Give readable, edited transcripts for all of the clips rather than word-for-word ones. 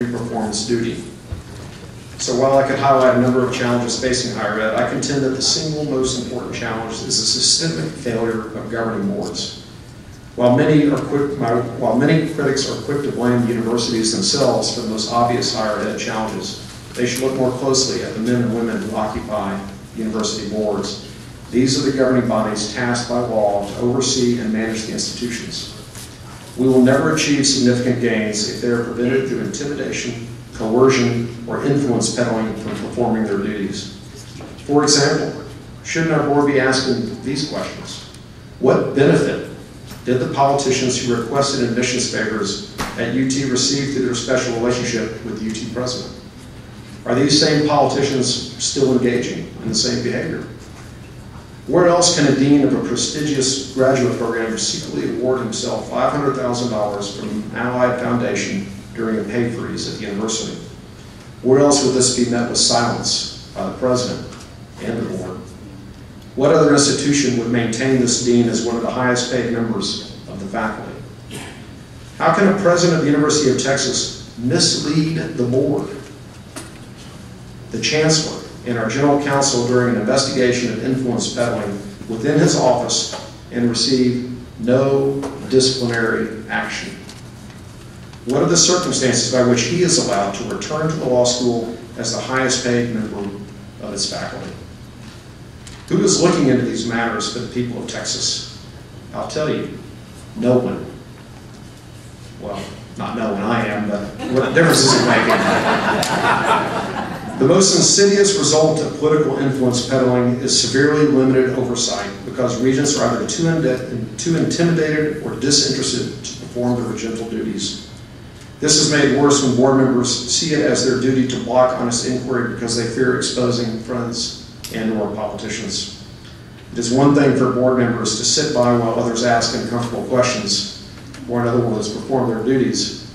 perform its duty. So while I could highlight a number of challenges facing higher ed, I contend that the single most important challenge is the systemic failure of governing boards. While many critics are quick to blame the universities themselves for the most obvious higher ed challenges, they should look more closely at the men and women who occupy university boards. These are the governing bodies tasked by law to oversee and manage the institutions. We will never achieve significant gains if they are prevented through intimidation, coercion, or influence peddling from performing their duties. For example, shouldn't our board be asking these questions? What benefit did the politicians who requested admissions favors at UT receive through their special relationship with the UT president? Are these same politicians still engaging in the same behavior? Where else can a dean of a prestigious graduate program secretly award himself $500,000 from Allied Foundation during a pay freeze at the university? Where else would this be met with silence by the president and the board? What other institution would maintain this dean as one of the highest paid members of the faculty? How can a president of the University of Texas mislead the board, the chancellor, and our general counsel during an investigation of influence peddling within his office and receive no disciplinary action? What are the circumstances by which he is allowed to return to the law school as the highest paid member of its faculty? Who is looking into these matters for the people of Texas? I'll tell you, no one. Well, not no one, I am, but what difference does it make? The most insidious result of political influence peddling is severely limited oversight because regents are either too intimidated or disinterested to perform their regental duties. This is made worse when board members see it as their duty to block honest inquiry because they fear exposing friends and/or politicians. It is one thing for board members to sit by while others ask uncomfortable questions, or in other words, perform their duties.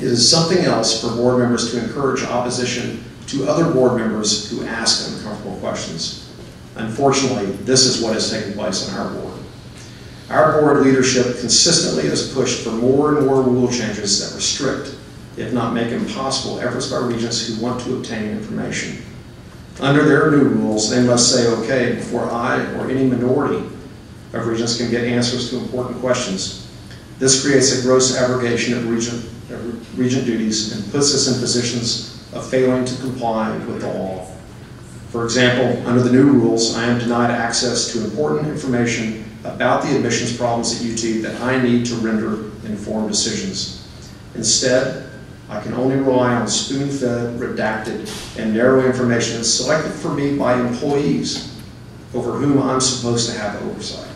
It is something else for board members to encourage opposition to other board members who ask uncomfortable questions. Unfortunately, this is what has taken place on our board. Our board leadership consistently has pushed for more and more rule changes that restrict, if not make impossible, efforts by regents who want to obtain information. Under their new rules, they must say okay before I or any minority of regents can get answers to important questions. This creates a gross abrogation of regent duties and puts us in positions of failing to comply with the law. For example, under the new rules, I am denied access to important information about the admissions problems at UT that I need to render informed decisions. Instead, I can only rely on spoon-fed, redacted, and narrow information that's selected for me by employees over whom I'm supposed to have oversight.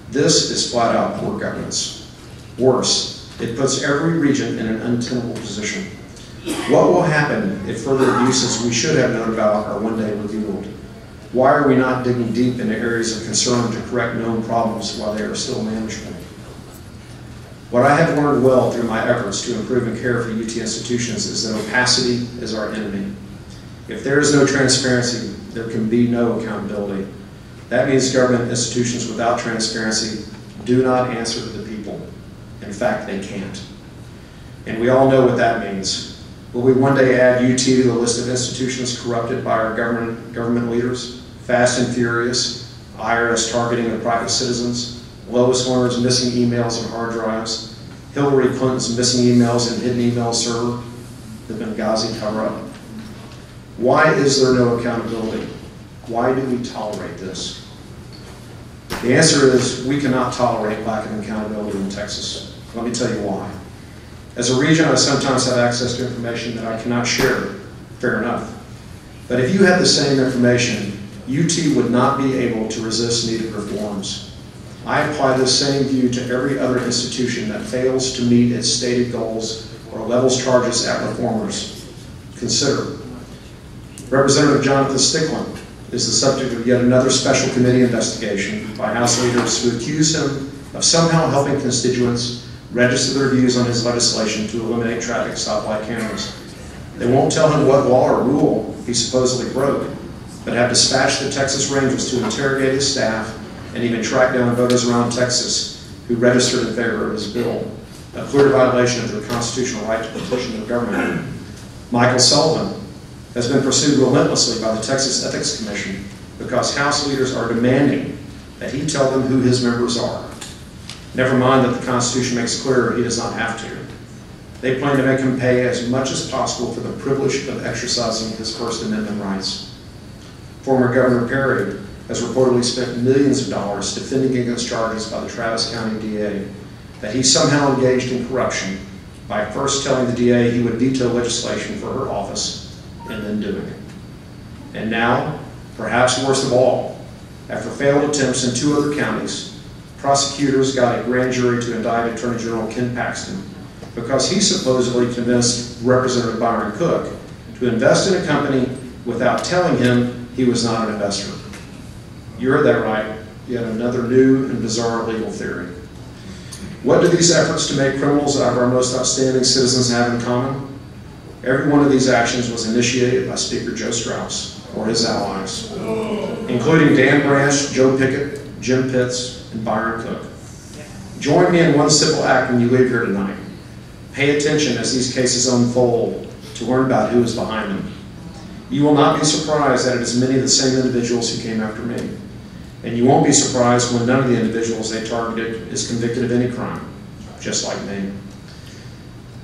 This is flat-out poor governance. Worse, it puts every regent in an untenable position. What will happen if further abuses we should have known about are one day revealed? Why are we not digging deep into areas of concern to correct known problems while they are still manageable? What I have learned well through my efforts to improve and care for UT institutions is that opacity is our enemy. If there is no transparency, there can be no accountability. That means government institutions without transparency do not answer to the people. In fact, they can't. And we all know what that means. Will we one day add UT to the list of institutions corrupted by our government leaders? Fast and Furious, IRS targeting of private citizens, Lois Lerner's missing emails and hard drives, Hillary Clinton's missing emails and hidden email server, the Benghazi cover-up. Why is there no accountability? Why do we tolerate this? The answer is we cannot tolerate lack of accountability in Texas. Let me tell you why. As a regent, I sometimes have access to information that I cannot share. Fair enough. But if you had the same information, UT would not be able to resist needed reforms. I apply this same view to every other institution that fails to meet its stated goals or levels charges at reformers. Consider. Representative Jonathan Stickland is the subject of yet another special committee investigation by House leaders who accuse him of somehow helping constituents register their views on his legislation to eliminate traffic stoplight cameras. They won't tell him what law or rule he supposedly broke, but have dispatched the Texas Rangers to interrogate his staff and even track down voters around Texas who registered in favor of his bill. a clear violation of their constitutional right to petition their government. Michael Sullivan has been pursued relentlessly by the Texas Ethics Commission because House leaders are demanding that he tell them who his members are. Never mind that the Constitution makes clear he does not have to. They plan to make him pay as much as possible for the privilege of exercising his First Amendment rights. Former Governor Perry has reportedly spent millions of dollars defending against charges by the Travis County DA that he somehow engaged in corruption by first telling the DA he would veto legislation for her office and then doing it. And now, perhaps worst of all, after failed attempts in 2 other counties, prosecutors got a grand jury to indict Attorney General Ken Paxton because he supposedly convinced Representative Byron Cook to invest in a company without telling him he was not an investor. You heard that right, yet another new and bizarre legal theory. What do these efforts to make criminals out of our most outstanding citizens have in common? Every one of these actions was initiated by Speaker Joe Strauss or his allies, including Dan Branch, Joe Pickett, Jim Pitts, and Byron Cook. Join me in one simple act when you leave here tonight. Pay attention as these cases unfold to learn about who is behind them. You will not be surprised that it is many of the same individuals who came after me. And you won't be surprised when none of the individuals they targeted is convicted of any crime, just like me.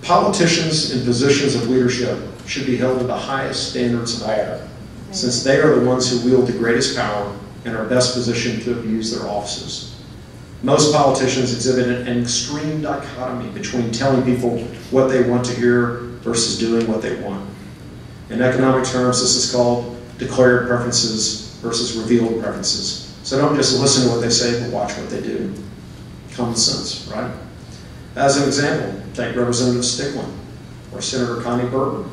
Politicians in positions of leadership should be held to the highest standards of all, since they are the ones who wield the greatest power and are best positioned to abuse their offices. Most politicians exhibit an extreme dichotomy between telling people what they want to hear versus doing what they want. In economic terms, this is called declared preferences versus revealed preferences. So don't just listen to what they say, but watch what they do. Common sense, right? As an example, take Representative Stickland or Senator Connie Burton.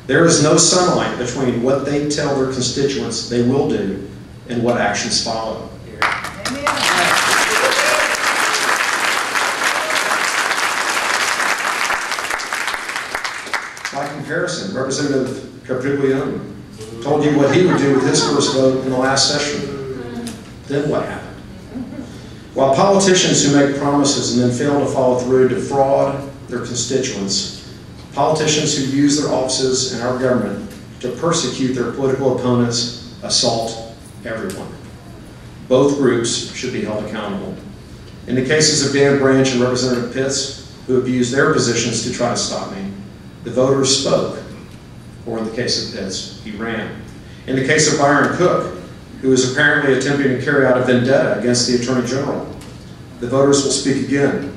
There is no sunlight between what they tell their constituents they will do and what actions follow. Amen. By comparison, Representative Capriglione told you what he would do with his first vote in the last session. Then what happened? While politicians who make promises and then fail to follow through defraud their constituents, politicians who use their offices in our government to persecute their political opponents assault everyone. Both groups should be held accountable. In the cases of Dan Branch and Representative Pitts, who abused their positions to try to stop me, the voters spoke, or in the case of Pitts, he ran. In the case of Byron Cook, who is apparently attempting to carry out a vendetta against the Attorney General, the voters will speak again,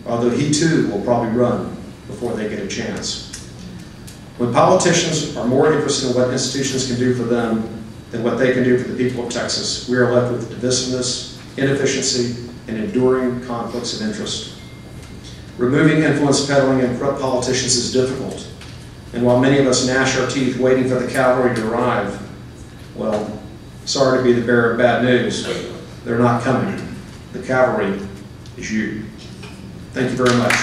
although he too will probably run before they get a chance. When politicians are more interested in what institutions can do for them than what they can do for the people of Texas, we are left with divisiveness, inefficiency, and enduring conflicts of interest. Removing influence peddling and corrupt politicians is difficult, and while many of us gnash our teeth waiting for the cavalry to arrive, well, sorry to be the bearer of bad news, they're not coming. The cavalry is you. Thank you very much.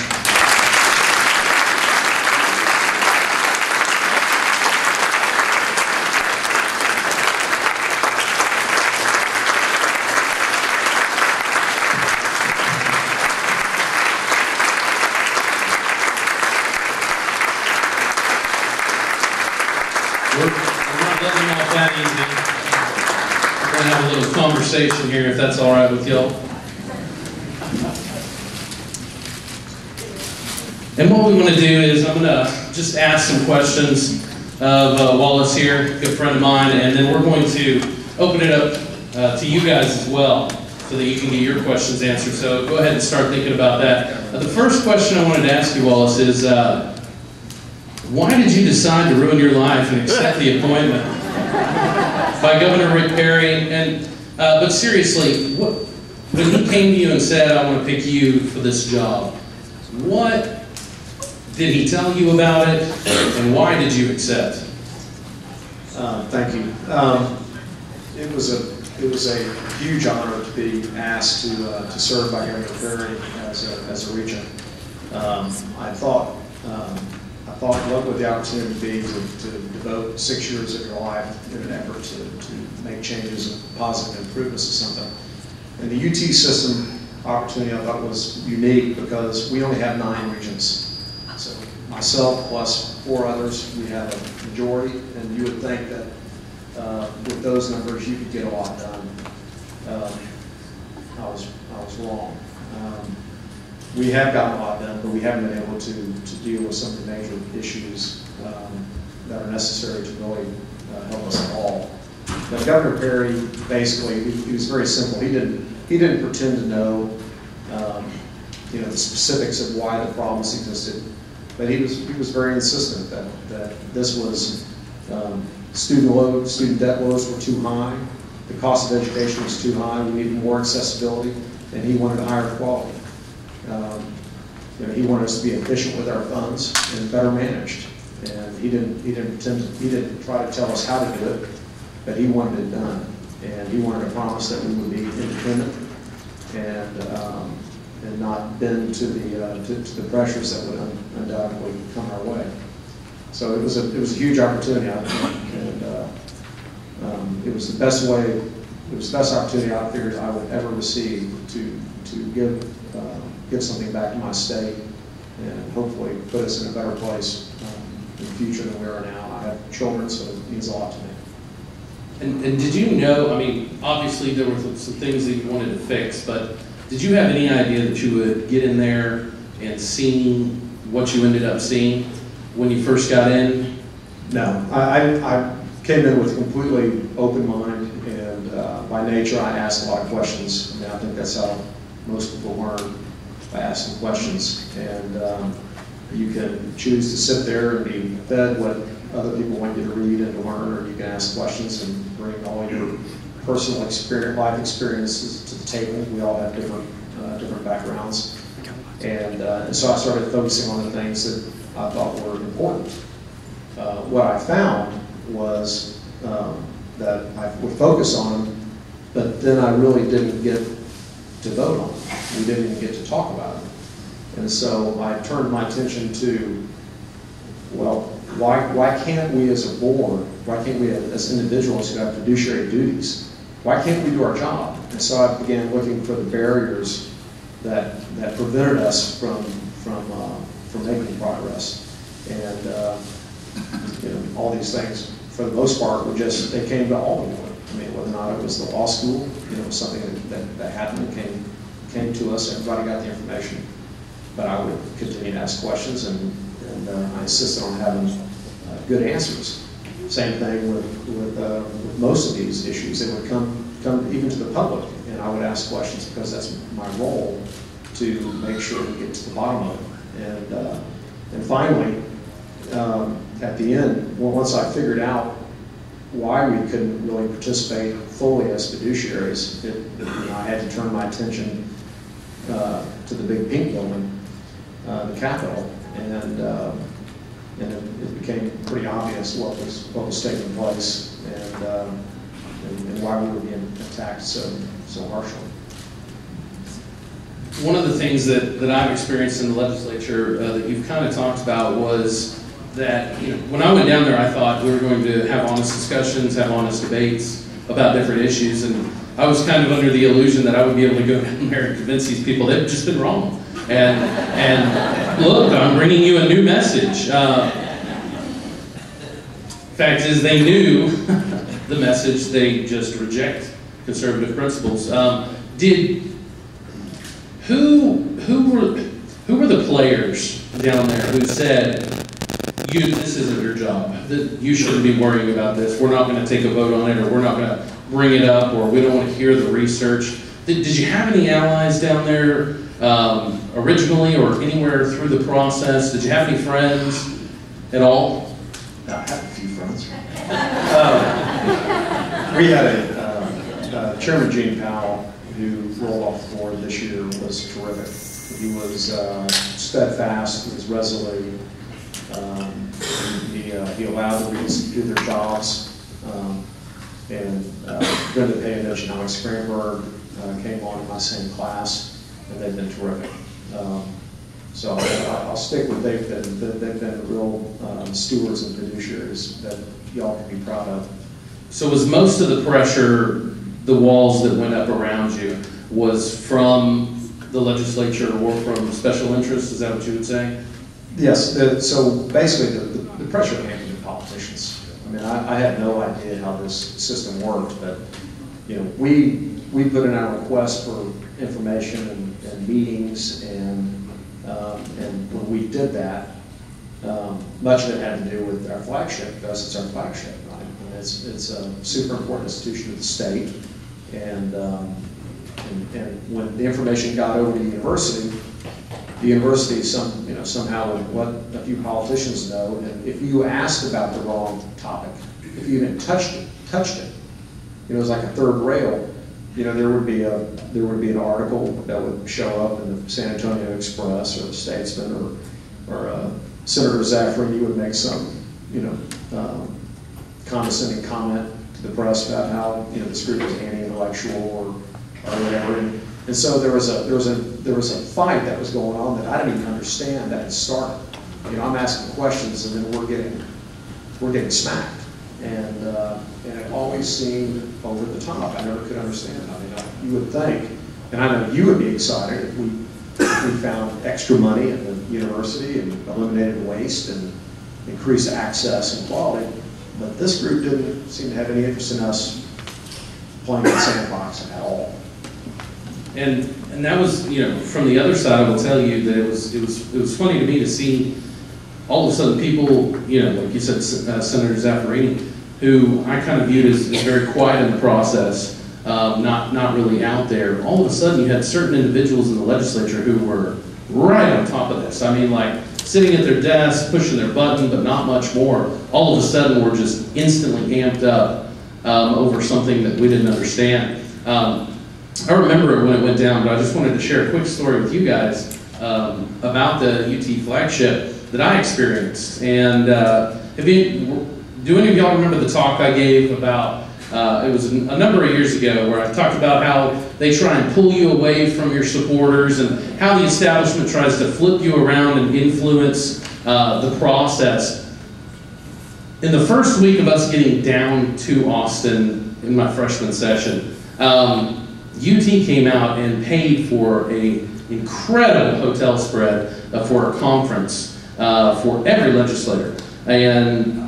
We're not letting off that easy. We're going to have a little conversation here, if that's all right with y'all. And what we want to do is I'm going to just ask some questions of Wallace here, a good friend of mine, and then we're going to open it up to you guys as well so that you can get your questions answered. So go ahead and start thinking about that. The first question I wanted to ask you, Wallace, is why did you decide to ruin your life and accept the appointment by Governor Rick Perry? And but seriously, when he came to you and said, "I want to pick you for this job," what did he tell you about it, and why did you accept? Thank you. It was a huge honor to be asked to serve by Governor Perry as a regent. I thought what would the opportunity be to devote 6 years of your life in an effort to make changes and positive improvements to something. And the UT system opportunity I thought was unique because we only have 9 regents. So myself plus 4 others, we have a majority, and you would think that with those numbers you could get a lot done. I was wrong. We have gotten a lot done, but we haven't been able to deal with some of the major issues that are necessary to really help us all. But Governor Perry, basically, he was very simple. He didn't pretend to know, the specifics of why the problems existed, but he was very insistent that this was student debt loads were too high, the cost of education was too high, we needed more accessibility, and he wanted higher quality. He wanted us to be efficient with our funds and better managed. And he didn't try to tell us how to do it, but he wanted it done. And he wanted to promise that we would be independent and not bend to the pressures that would undoubtedly come our way. So it was a huge opportunity, I think, and it was the best opportunity out there I would ever receive to give something back to my state and hopefully put us in a better place in the future than we are now. I have children, so it means a lot to me. And did you know, I mean, obviously there were some things that you wanted to fix, but did you have any idea that you would get in there and see what you ended up seeing when you first got in? No, I came in with a completely open mind, and by nature I asked a lot of questions. I mean, I think that's how most people learn, by asking questions. And you can choose to sit there and be fed what other people want you to read and to learn, or you can ask questions and bring all your personal life experiences to the table. We all have different backgrounds. And so I started focusing on the things that I thought were important. What I found was that I would focus on them, but then I really didn't get to vote on them. We didn't even get to talk about them. And so I turned my attention to, well, why can't we as a board, why can't we as individuals who have fiduciary duties, why can't we do our job? And so I began looking for the barriers that prevented us from making progress. And all these things, for the most part, they came to Albany. I mean, whether or not it was the law school, something that happened came to us. Everybody got the information, but I would continue to ask questions, and I insisted on having good answers. Same thing with most of these issues. They would come even to the public, and I would ask questions because that's my role to make sure we get to the bottom of it. And finally, at the end, once I figured out why we couldn't really participate fully as fiduciaries, I had to turn my attention to the big pink building, the Capitol, and it became pretty obvious what was taking place and why we were being attacked so harshly. One of the things that I've experienced in the legislature that you've kind of talked about was that, when I went down there, I thought we were going to have honest discussions, have honest debates about different issues, and I was kind of under the illusion that I would be able to go down there and convince these people they've just been wrong. And look, I'm bringing you a new message. Fact is, they knew the message, they just reject conservative principles. Who were the players down there who said, this isn't your job, you shouldn't be worrying about this, we're not going to take a vote on it, or we're not going to bring it up, or we don't want to hear the research? Did you have any allies down there originally or anywhere through the process? Did you have any friends at all? I have a few friends. We had Chairman Gene Powell, who rolled off the board this year, was terrific. He was steadfast, he was resolute. He allowed the Regents to do their jobs. Brenda Payne and Alex Cranberg came on in my same class, and they've been terrific. So I'll stick with they've been real stewards and fiduciaries that y'all can be proud of. So was most of the pressure, the walls that went up around you, was from the legislature or from special interests? Is that what you would say? Yes. So basically, the pressure came from the politicians. I mean, I had no idea how this system worked, but we put in our request for information and meetings, and when we did that, much of it had to do with our flagship, because it's our flagship, right? And it's a super important institution of the state, and when the information got over to the university somehow would let a few politicians know, and if you asked about the wrong topic, if you even touched it, it was like a third rail. There would be an article that would show up in the San Antonio Express or the Statesman or Senator Zafran. You would make some condescending comment to the press about how this group was anti-intellectual or whatever. And so there was a fight that was going on that I didn't even understand that had started. I'm asking questions, and then we're getting smacked, and it always seemed over the top. I never could understand. I mean, you would think, and I know you would be excited if we found extra money at the university and eliminated waste and increased access and quality, but this group didn't seem to have any interest in us playing in the sandbox at all. And that was, from the other side, I will tell you that it was funny to me to see all of a sudden people, like you said, Senator Zaffarini, who I kind of viewed as very quiet in the process, not really out there. All of a sudden, you had certain individuals in the legislature who were right on top of this. I mean, like sitting at their desk, pushing their button, but not much more. All of a sudden, we're just instantly amped up over something that we didn't understand. I remember when it went down, but I just wanted to share a quick story with you guys about the UT flagship that I experienced. And do any of y'all remember the talk I gave about, it was a number of years ago, where I talked about how they try and pull you away from your supporters and how the establishment tries to flip you around and influence the process. In the first week of us getting down to Austin in my freshman session, UT came out and paid for an incredible hotel spread for a conference for every legislator. And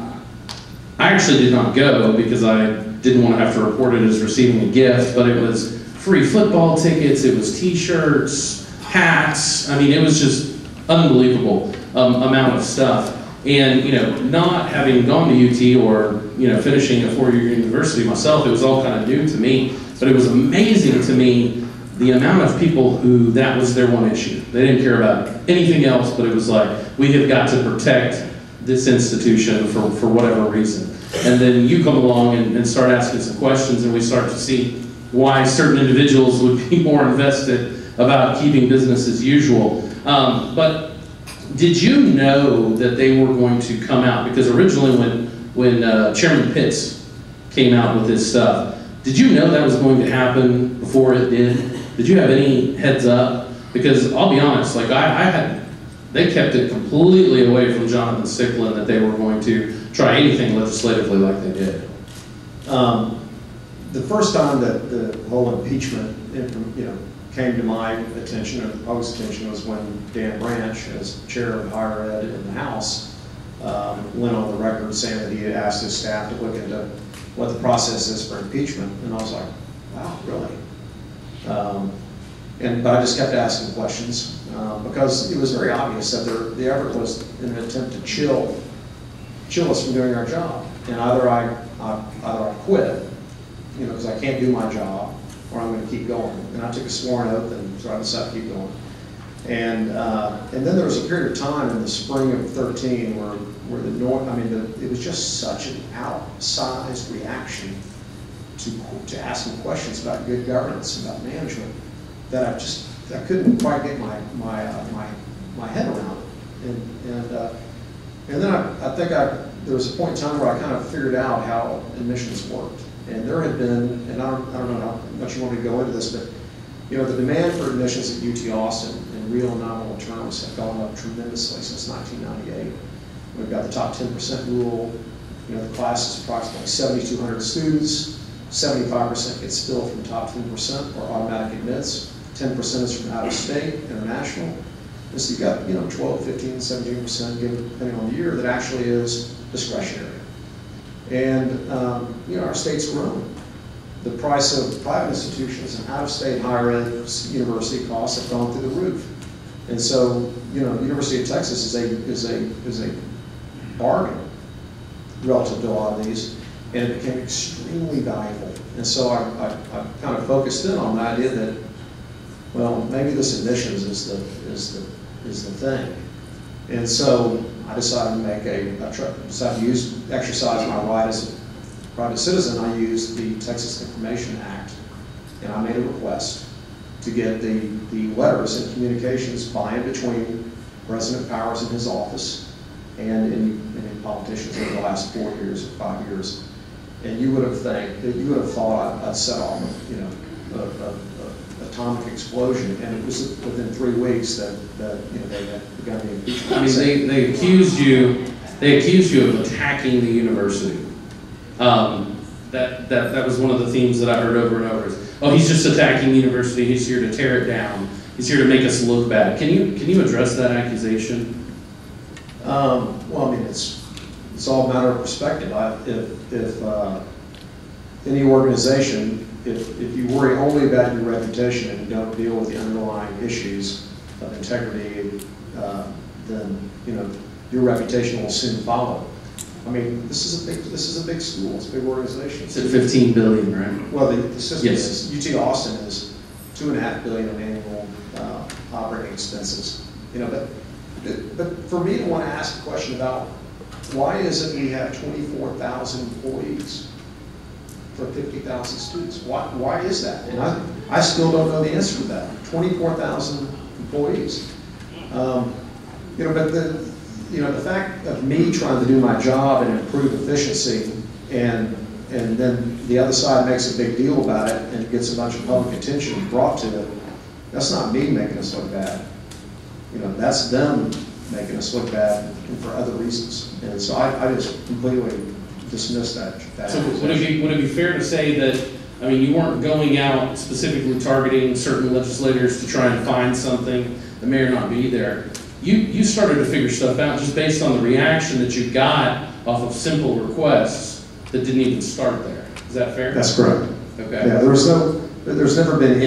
I actually did not go because I didn't want to have to report it as receiving a gift, but it was free football tickets, it was t-shirts, hats. I mean, it was just unbelievable amount of stuff. And, not having gone to UT or, finishing a four-year university myself, it was all kind of new to me. But it was amazing to me the amount of people who that was their one issue. They didn't care about anything else, but it was like, we have got to protect this institution for whatever reason. And then you come along and start asking some questions, and we start to see why certain individuals would be more invested about keeping business as usual. But did you know that they were going to come out? Because originally when Chairman Pitts came out with this stuff, did you know that was going to happen before it did? Did you have any heads up? Because I'll be honest, like they kept it completely away from Jonathan Sicklin that they were going to try anything legislatively like they did. The first time that the whole impeachment, came to my attention, or the public's attention, was when Dan Branch, as chair of higher ed in the House, went on the record saying that he had asked his staff to look into what the process is for impeachment. And I was like, wow, really? But I just kept asking questions because it was very obvious that the effort was in an attempt to chill us from doing our job. And either I quit, because I can't do my job, or I'm going to keep going. And I took a sworn oath, and so I decided to keep going. And then there was a period of time in the spring of 13 where it was just such an outsized reaction to asking questions about good governance, about management, that I couldn't quite get my head around it. And then I think there was a point in time where I kind of figured out how admissions worked. And there had been, and I don't know how much you want me to go into this, but the demand for admissions at UT Austin in real and nominal terms have gone up tremendously since 1998. We've got the top 10% rule. The class is approximately 7,200 students. 75% gets filled from top 10% or automatic admits. 10% is from out of state, international. And so you've got, 12, 15, 17%, depending on the year, that actually is discretionary. And, our state's grown. The price of private institutions and out-of-state higher ed university costs have gone through the roof. And so, the University of Texas is a bargain relative to a lot of these, and it became extremely valuable. And so I kind of focused in on the idea that, well, maybe this admissions is the thing. And so I decided to exercise my right as a private citizen. I used the Texas Information Act, and I made a request to get the letters and communications by and between President Powers and his office and any politicians over the last 4 years or 5 years. And you would have thought I'd set off, an atomic explosion, and it was within 3 weeks that they had begun the impeachment. I mean, they accused you of attacking the university. That was one of the themes that I heard over and over. Is, oh, he's just attacking the university. He's here to tear it down. He's here to make us look bad. Can you address that accusation? Well, I mean, it's all a matter of perspective. If any organization, if you worry only about your reputation and you don't deal with the underlying issues of integrity, then your reputation will soon follow. I mean, this is a big school. It's a big organization. It's at $15 billion, right? Well, the system yes. is UT Austin is $2.5 billion in annual operating expenses. But for me to want to ask a question about why is it we have 24,000 employees for 50,000 students? Why is that? And I still don't know the answer to that. 24,000 employees. But the fact of me trying to do my job and improve efficiency, and then the other side makes a big deal about it and gets a bunch of public attention brought to it, that's not me making us look bad. That's them making us look bad for other reasons. And so I just completely dismiss that. So would it be fair to say that, I mean, you weren't going out specifically targeting certain legislators to try and find something that may or not be there? You started to figure stuff out just based on the reaction that you got off of simple requests that didn't even start there. Is that fair? That's correct. Okay. Yeah, there's never been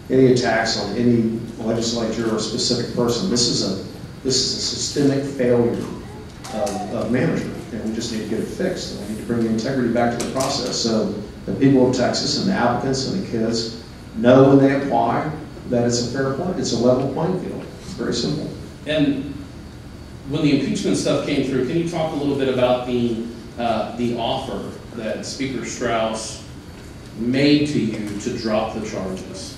any attacks on any legislature or specific person. This is a systemic failure of management, and we just need to get it fixed. And we need to bring the integrity back to the process so the people of Texas and the applicants and the kids know when they apply that it's a fair point. It's a level playing field. It's very simple. And when the impeachment stuff came through, can you talk a little bit about the offer that Speaker Strauss made to you to drop the charges?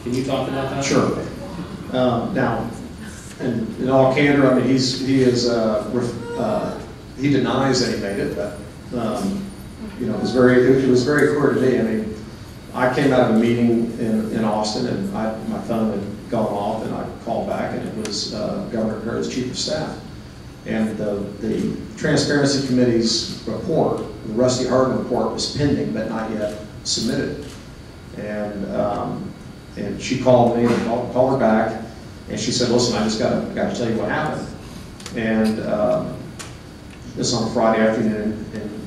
Can you talk about that? Sure. Now, in all candor, I mean, he denies that he made it, but it was very clear to me. I mean, I came out of a meeting in Austin, and my phone had gone off, and I called back, and it was Governor Tarrant's chief of staff. And the Transparency Committee's report, the Rusty Hardin report, was pending but not yet submitted. And she called me, and called her back, and she said, "Listen, I just got to tell you what happened." And this on a Friday afternoon,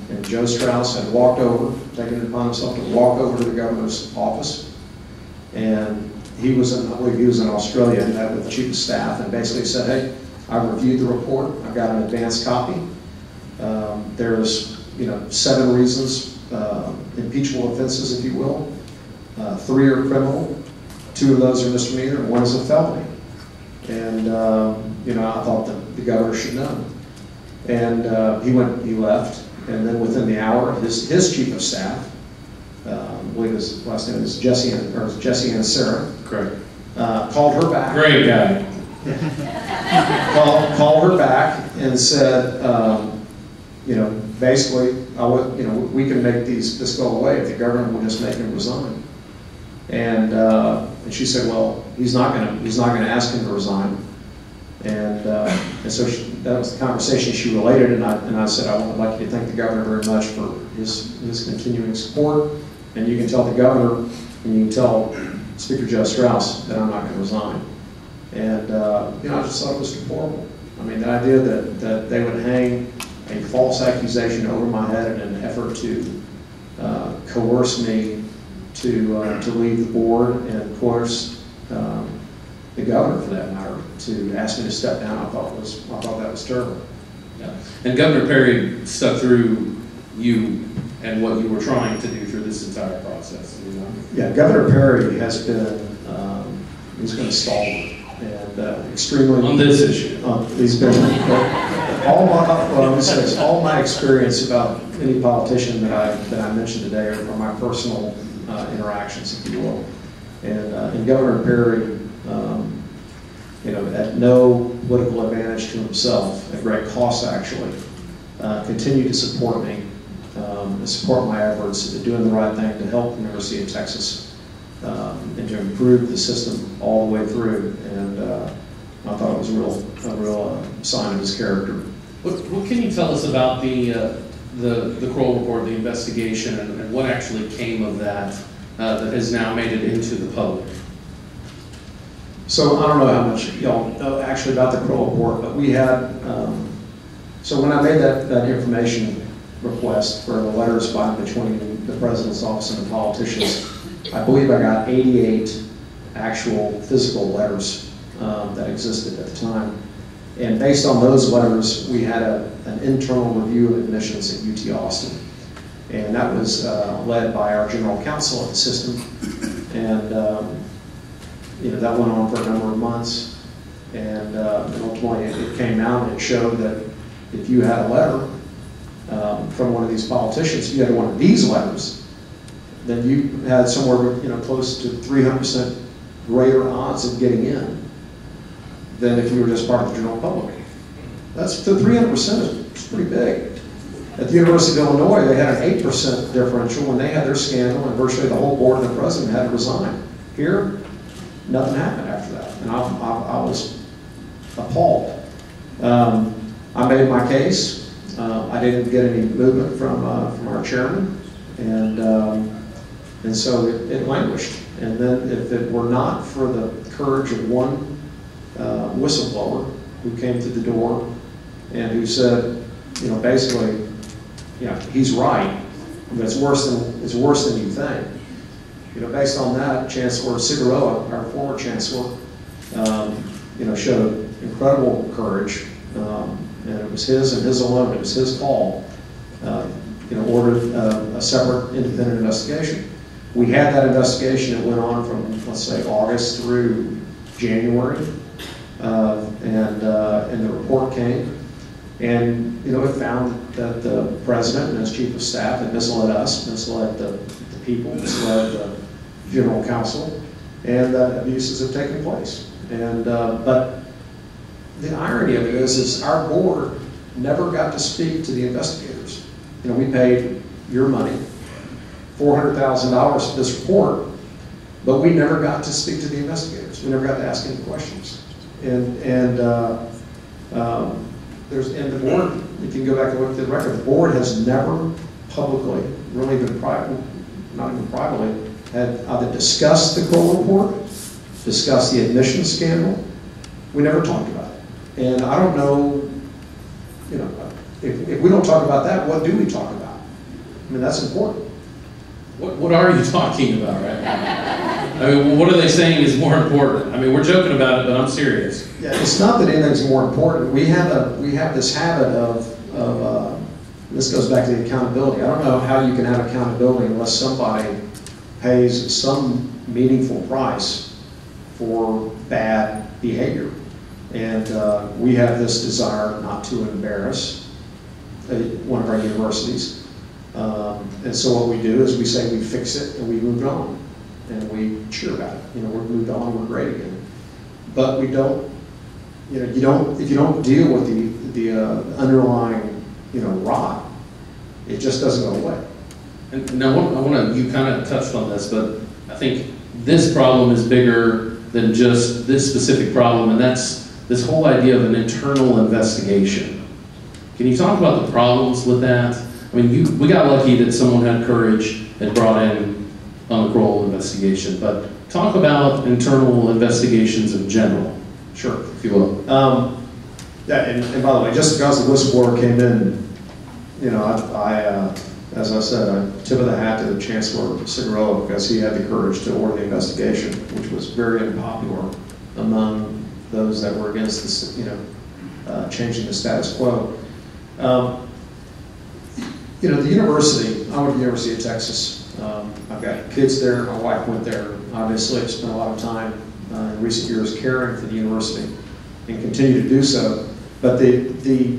and Joe Strauss had walked over, taken it upon himself to walk over to the governor's office, and I believe he was in Australia, and met with the chief of staff, and basically said, "Hey, I've reviewed the report. I've got an advanced copy. There's 7 reasons, impeachable offenses, if you will. 3 are criminal, 2 of those are misdemeanor, and 1 is a felony." And I thought that the governor should know. And he left, and then within the hour, his chief of staff, I believe his last name is Jesse Ann Sarah. Correct. Called her back. Great guy. Called her back and said, basically, we can make this go away if the governor will just make him resign. And she said, "Well, he's not going to ask him to resign." And so that was the conversation she related, and I said, "I would like you to thank the governor very much for his continuing support, and you can tell the governor And you can tell Speaker Joe Strauss that I'm not going to resign. And, you know, I just thought it was deplorable. I mean, the idea that they would hang a false accusation over my head in an effort to coerce me to leave the board and coerce the governor, for that matter, to ask me to step down, I thought that was terrible. Yeah. And Governor Perry stuck through you and what you were trying to do through this entire process. You know? Yeah, Governor Perry has been he's been a stalwart and extremely on this issue. He's been all my experience about any politician that I mentioned today are from my personal interactions, if you will. And Governor Perry, you know, at no political advantage to himself, at great cost actually, continued to support me, to support my efforts at doing the right thing to help the University of Texas and to improve the system all the way through. And I thought it was a real sign of his character. What can you tell us about the Kroll report, the investigation, and what actually came of that that has now made it into the public? So I don't know how much y'all know actually about the Kroll report, but we had, so when I made that information request for the letters by between the President's office and the politicians, I believe I got 88 actual physical letters that existed at the time. And based on those letters, we had an internal review of admissions at UT Austin. And that was led by our general counsel at the system. And you know, that went on for a number of months. And ultimately it came out and it showed that if you had a letter from one of these politicians, if you had one of these letters, then you had somewhere, you know, close to 300% greater odds of getting in than if you were just part of the general public. That's the 300% is pretty big. At the University of Illinois, they had an 8% differential when they had their scandal, and virtually the whole board and the president had to resign. Here, nothing happened after that, and I was appalled. I made my case. I didn't get any movement from our chairman, and so it languished. And then if it were not for the courage of one whistleblower who came through the door and who said, you know, basically, you know, he's right, but it's worse than you think. You know, based on that, Chancellor Cigaroa, our former chancellor, you know, showed incredible courage, and it was his and his alone. It was his call. You know, ordered a separate independent investigation. We had that investigation. It went on from, let's say, August through January, and the report came, and you know, it found that the president and his chief of staff had misled us, misled the people, misled the general counsel, and that abuses have taken place. And but the irony of it is our board never got to speak to the investigators. You know, we paid your money, $400,000 for this report, but we never got to speak to the investigators. We never got to ask any questions. And the board, if you can go back and look at the record, the board has never publicly, really even privately, not even privately, had either discussed the Kroll report, discussed the admissions scandal. We never talked about it. And I don't know, you know, if we don't talk about that, what do we talk about? I mean, that's important. What are you talking about right now? I mean, what are they saying is more important? I mean, we're joking about it, but I'm serious. Yeah, it's not that anything's more important. We have this habit of this goes back to the accountability. I don't know how you can have accountability unless somebody pays some meaningful price for bad behavior. And we have this desire not to embarrass one of our universities. And so what we do is we say we fix it and we move on. And we cheer about it. You know, we're moved on, we're great again. But we don't, you know, if you don't deal with the underlying, you know, rot, it just doesn't go away. And now I want to, you kind of touched on this, but I think this problem is bigger than just this specific problem, and that's this whole idea of an internal investigation. Can you talk about the problems with that? I mean, we got lucky that someone had courage and brought in on the Kroll investigation, but talk about internal investigations in general, Sure. if you will. Yeah, and by the way, just because the whistleblower came in, you know, as I said, I tip of the hat to the Chancellor Cigarello because he had the courage to order the investigation, which was very unpopular among those that were against this, you know, changing the status quo. You know, the university, I went to the University of Texas. I've got kids there, my wife went there. Obviously, I've spent a lot of time in recent years caring for the university and continue to do so. But the